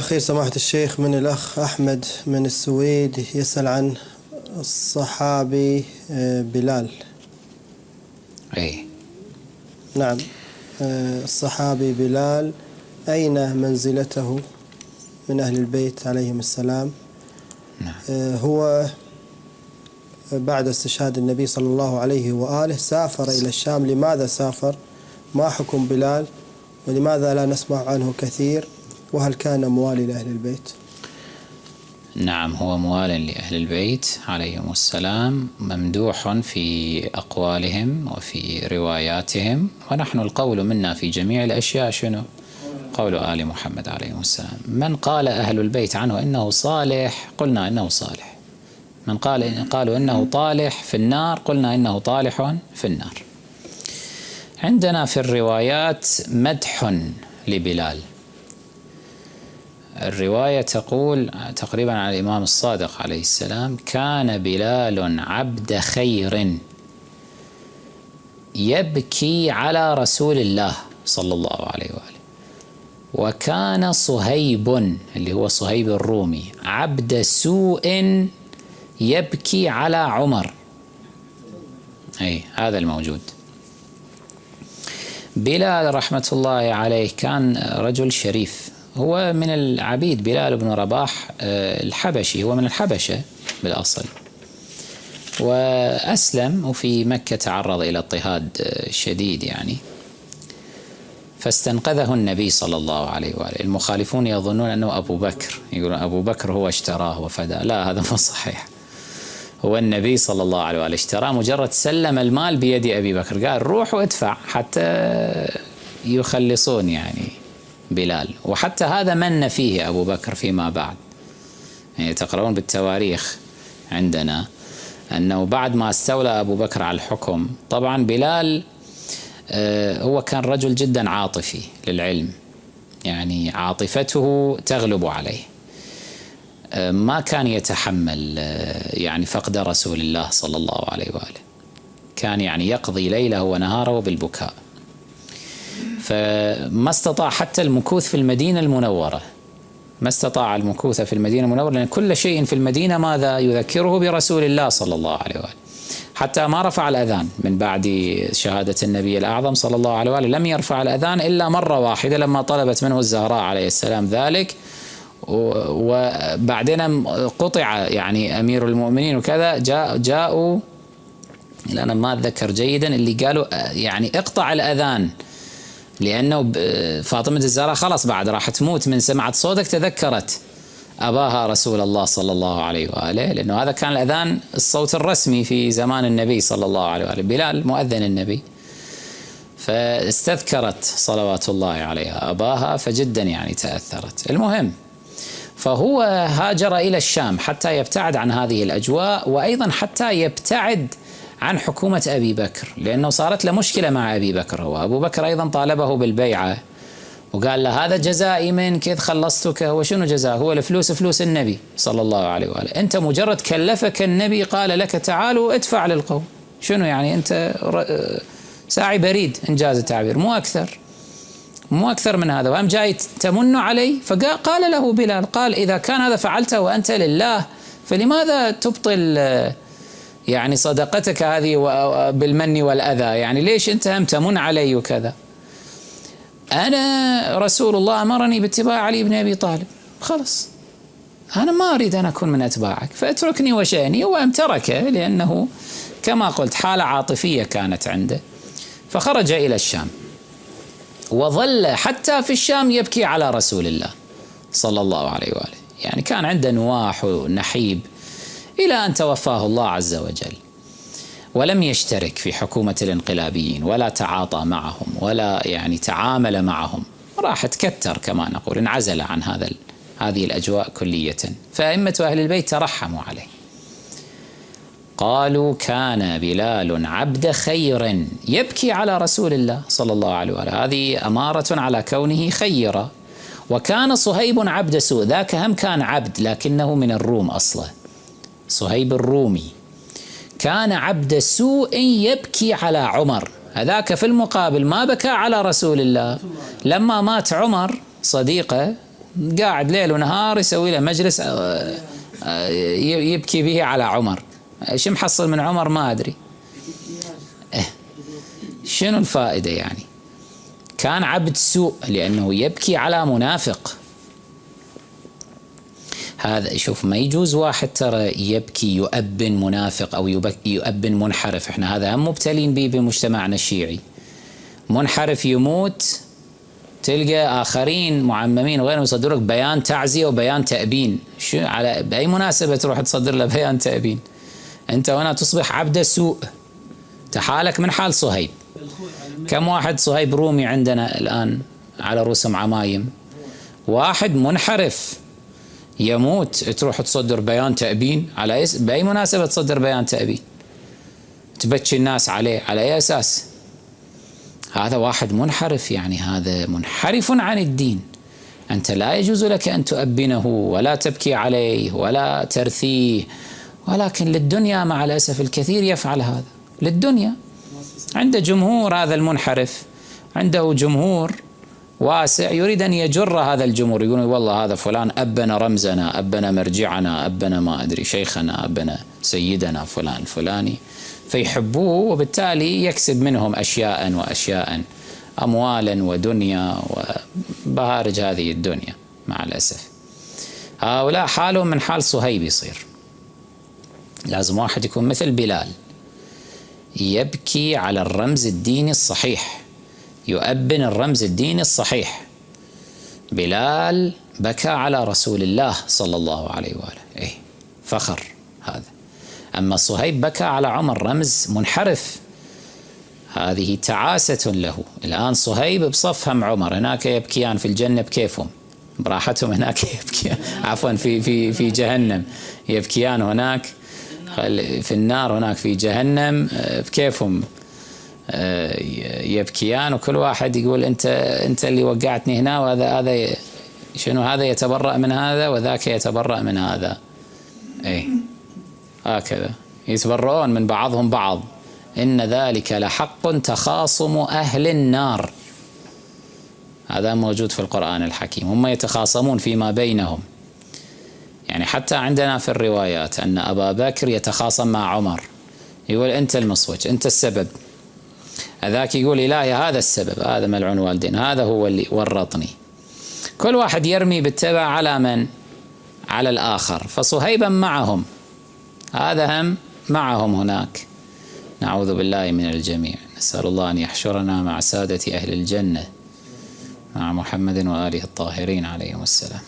الأخير سماحة الشيخ من الأخ أحمد من السويد يسأل عن الصحابي بلال. أي نعم، الصحابي بلال أين منزلته من أهل البيت عليهم السلام؟ نعم. هو بعد استشهاد النبي صلى الله عليه وآله سافر إلى الشام. لماذا سافر؟ ما حكم بلال؟ ولماذا لا نسمع عنه كثير؟ وهل كان موالي لأهل البيت؟ نعم، هو موال لأهل البيت عليهم السلام، ممدوح في أقوالهم وفي رواياتهم، ونحن القول منا في جميع الأشياء شنو؟ قول آل محمد عليهم السلام. من قال أهل البيت عنه إنه صالح قلنا إنه صالح، من قالوا إنه طالح في النار قلنا إنه طالح في النار. عندنا في الروايات مدح لبلال. الرواية تقول تقريبا عن الإمام الصادق عليه السلام: كان بلال عبد خير يبكي على رسول الله صلى الله عليه وآله، وكان صهيب اللي هو صهيب الرومي عبد سوء يبكي على عمر. أي هذا الموجود. بلال رحمة الله عليه كان رجل شريف، هو من العبيد. بلال بن رباح الحبشي، هو من الحبشة بالأصل، وأسلم وفي مكة تعرض إلى اضطهاد شديد يعني، فاستنقذه النبي صلى الله عليه وآله. المخالفون يظنون أنه أبو بكر، يقولون أبو بكر هو اشتراه وفداه، لا هذا مو صحيح. هو النبي صلى الله عليه وآله اشتراه، مجرد سلم المال بيد أبي بكر، قال روح وادفع حتى يخلصون يعني بلال. وحتى هذا من فيه أبو بكر فيما بعد، يعني تقرؤون بالتواريخ عندنا أنه بعد ما استولى أبو بكر على الحكم، طبعا بلال هو كان رجل جدا عاطفي للعلم، يعني عاطفته تغلب عليه، ما كان يتحمل يعني فقد رسول الله صلى الله عليه وآله، كان يعني يقضي ليله ونهاره بالبكاء، فما استطاع حتى المكوث في المدينة المنورة، ما استطاع المكوث في المدينة المنورة، لأن كل شيء في المدينة ماذا يذكره برسول الله صلى الله عليه وآله. حتى ما رفع الأذان من بعد شهادة النبي الأعظم صلى الله عليه وآله، لم يرفع الأذان إلا مرة واحدة لما طلبت منه الزهراء عليه السلام ذلك، وبعدين قطع يعني أمير المؤمنين وكذا، جاءوا أنا ما أتذكر جيدا اللي قالوا يعني اقطع الأذان، لأنه فاطمة الزهراء خلاص بعد راح تموت، من سمعت صوتك تذكرت أباها رسول الله صلى الله عليه وآله، لأنه هذا كان الأذان الصوت الرسمي في زمان النبي صلى الله عليه وآله، بلال مؤذن النبي، فاستذكرت صلوات الله عليها أباها، فجدا يعني تأثرت. المهم، فهو هاجر إلى الشام حتى يبتعد عن هذه الأجواء، وأيضا حتى يبتعد عن حكومة أبي بكر، لأنه صارت له مشكلة مع أبي بكر. هو أبو بكر أيضا طالبه بالبيعة وقال له هذا جزائي منك إذ خلصتك. هو شنو جزاء؟ هو الفلوس فلوس النبي صلى الله عليه وآله، أنت مجرد كلفك النبي قال لك تعالوا ادفع للقوم، شنو يعني أنت ساعي بريد إنجاز التعبير، مو أكثر من هذا، وأم جاي تمن علي. فقال له بلال، قال إذا كان هذا فعلته وأنت لله فلماذا تبطل يعني صدقتك هذه بالمن والأذى؟ يعني ليش أنت هم تمن علي وكذا؟ أنا رسول الله أمرني باتباع علي بن أبي طالب، خلص أنا ما أريد أن أكون من أتباعك، فاتركني وشأني. وأم تركه لأنه كما قلت حالة عاطفية كانت عنده، فخرج إلى الشام، وظل حتى في الشام يبكي على رسول الله صلى الله عليه وآله، يعني كان عنده نواح ونحيب إلى أن توفاه الله عز وجل. ولم يشترك في حكومة الانقلابيين ولا تعاطى معهم ولا يعني تعامل معهم، راح تكتر كما نقول، انعزل عن هذه الأجواء كلية. فأئمة أهل البيت ترحموا عليه، قالوا كان بلال عبد خير يبكي على رسول الله صلى الله عليه وآله، هذه أمارة على كونه خيرا. وكان صهيب عبد سوء، ذاك هم كان عبد لكنه من الروم أصلا، صهيب الرومي كان عبد سوء يبكي على عمر، هذاك في المقابل ما بكى على رسول الله. لما مات عمر صديقه قاعد ليل ونهار يسوي له مجلس يبكي به على عمر. ايش محصل من عمر ما أدري. شنو الفائدة يعني؟ كان عبد سوء لأنه يبكي على منافق. هذا شوف، ما يجوز واحد ترى يبكي يؤبن منافق أو يؤبن منحرف. احنا هذا هم مبتلين به بمجتمعنا الشيعي. منحرف يموت تلقى آخرين معممين وغيرهم يصدروا لك بيان تعزية وبيان تأبين. شو على بأي مناسبة تروح تصدر له بيان تأبين؟ أنت هنا تصبح عبد سوء، تحالك من حال صهيب. كم واحد صهيب رومي عندنا الآن على رؤوسهم عمايم. واحد منحرف يموت تروح تصدر بيان تأبين؟ على بأي مناسبة تصدر بيان تأبين؟ تبكي الناس عليه على أي أساس؟ هذا واحد منحرف، يعني هذا منحرف عن الدين. أنت لا يجوز لك أن تؤبنه ولا تبكي عليه ولا ترثيه، ولكن للدنيا مع الأسف الكثير يفعل هذا للدنيا. عنده جمهور هذا المنحرف، عنده جمهور واسع يريد أن يجر هذا الجمهور، يقول والله هذا فلان أبن رمزنا، أبن مرجعنا، أبن ما أدري شيخنا، أبن سيدنا فلان الفلاني، فيحبوه وبالتالي يكسب منهم أشياء وأشياء، أموالا ودنيا وبهارج هذه الدنيا مع الأسف. هؤلاء حالهم من حال صهيب يصير. لازم واحد يكون مثل بلال يبكي على الرمز الديني الصحيح، يؤبن الرمز الديني الصحيح. بلال بكى على رسول الله صلى الله عليه وآله، فخر هذا. أما صهيب بكى على عمر، رمز منحرف، هذه تعاسة له. الآن صهيب بصفهم عمر، هناك يبكيان في الجنة بكيفهم براحتهم، هناك يبكيان عفوا في جهنم يبكيان، هناك في النار، هناك في جهنم بكيفهم يبكيان، وكل واحد يقول أنت اللي وقعتني هنا، وهذا شنو هذا يتبرأ من هذا وذاك يتبرأ من هذا. هكذا يتبرؤون من بعضهم بعض. إن ذلك لحق تخاصم أهل النار، هذا موجود في القرآن الحكيم. هم يتخاصمون فيما بينهم، يعني حتى عندنا في الروايات أن أبا بكر يتخاصم مع عمر، يقول أنت المصوج، أنت السبب. ذاك يقول إلهي هذا السبب، هذا ملعون والدين، هذا هو اللي ورطني. كل واحد يرمي بالتبع على من؟ على الآخر. فصهيبا معهم، هذا هم معهم هناك. نعوذ بالله من الجميع. نسأل الله أن يحشرنا مع سادة أهل الجنة، مع محمد وآله الطاهرين عليهم السلام.